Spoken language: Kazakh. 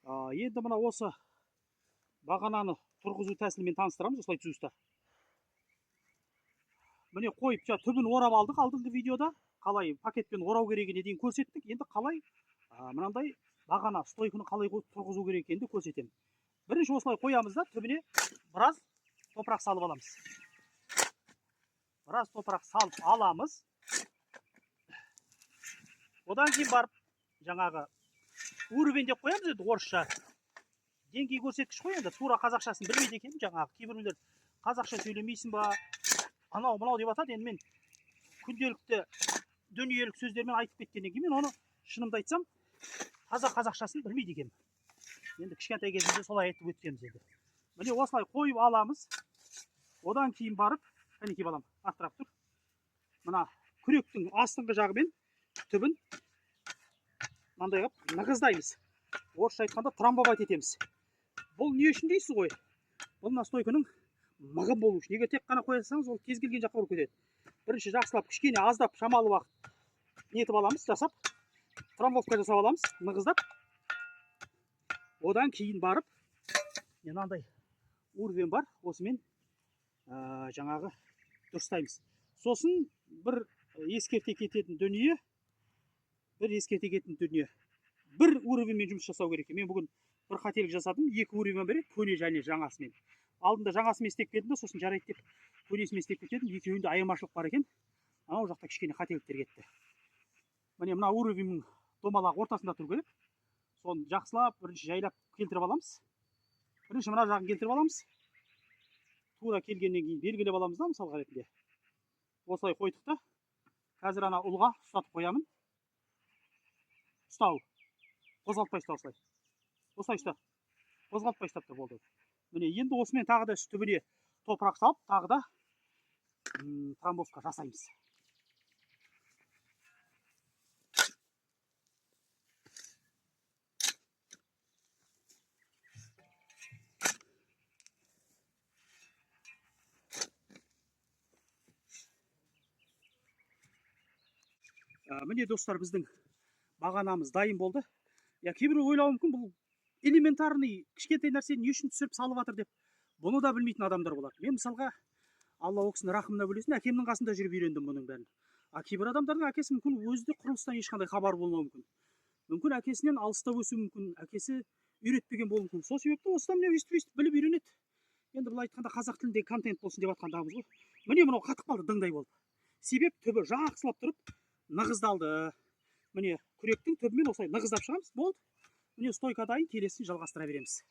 Енді мына осы бағананы тұрғызу тәсілімен таныстырамыз, осылай түзу. Міне қойып, түбін орап алдық алдыңғы видеода. Қалай пакетпен орау керегіне дейін көрсеттік. Енді қалай мынандай бағана стойканы қалай тұрғызу керек екенін көрсетемін. Бірінші осылай қоямыз да, түбіне біраз топырақ салып аламыз. Біраз топырақ салып аламыз. Одан кейін барып, жаңағы уровень деп қоямыз енді орысша. Деңгей көрсеткіш қой енді, тура қазақшасын білмейді екенмін, жаңағы кейбіреулер қазақша сөйлемейсің ба, анау мынау деп атады. Енді мен күнделікті дүниелік сөздермен айтып кеткеннен кейін мен оны шынымды айтсам, таза қазақшасын білмейді екенмін. Енді кішкентай кезімізде солай айтып өткенбіз енді. Міне осылай қойып аламыз. Одан кейін барып, кәнекей балам, аттырап тұр. Мына күректің астыңғы жағымен түбін мынандай қылып нығыздаймыз. Орысша айтқанда трамбовать етеміз. Бұл не үшін дейсіз ғой? Бұл мына стойканың мығым болу үшін. Егер тек қана қоясаңыз, ол кез келген жаққа ұрып кетеді. Бірінші жақсылап, кішкене аздап, шамалы уақыт нетіп аламыз, жасап, трамбовка жасап аламыз, нығыздап. Одан кейін барып, мынандай уровень бар, осымен жаңағы дұрыстаймыз. Сосын бір ескерте кететін дүние, бір уровеньмен жұмыс жасау керек. Мен бүгін бір қателік жасадым, екі уровень береді, көне және жаңасымен. Алдында жаңасымен істеп келдім, сосын жарайды деп көнесімен істеп кетедім. Екеуінде айырмашылық бар екен. Анау жақта кішкене қателіктер кетті. Міне мына уровеньнің домалағы ортасында тұру керек. Соны жақсылап, бірінші жайлап келтіріп аламыз. Бірінші мына жағын келтіріп аламыз. Тура келгеннен кейін белгілеп аламыз да, мысалға ретінде. Осылай қойдық та. Қазір ана ұлға ұстатып қоямын. Ұстау. Қозғалтпай ұста осылай. Осылай ұста. Қозғалтпай ұстап та болды. Міне енді осымен тағы да түбіне топырақ салып, тағы да трамбовка жасаймыз. Міне достар, біздің бағанамыз дайын болды. Кейбір ойлауы мүмкін, бұл элементарный кішкентай нәрсені не үшін түсіріп салып жатыр деп, бұны да білмейтін адамдар болады. Мен мысалға, Алла о кісінің рахымына бөлесін, әкемнің қасында жүріп үйрендім бұның бәрін. Кейбір адамдардың әкесі мүмкін өзі де құрылыстан ешқандай хабар болмауы мүмкін. Мүмкін әкесінен алыста өсуі мүмкін, әкесі үйретпеген болуы мүмкін. Сол себепті осыдан міне өйстіп біліп үйренеді. Енді бұл айтқанда қазақ тіліндегі контент болсын деп жатқандамыз ғой. Міне мынау қатып қалды, дыңдай болды. Себеп түбі жақсылап тұрып нығыздалды. Міне күректің түбімен осылай нығыздап шығамыз, болды. Міне стойка дайын, келесін жалғастыра береміз.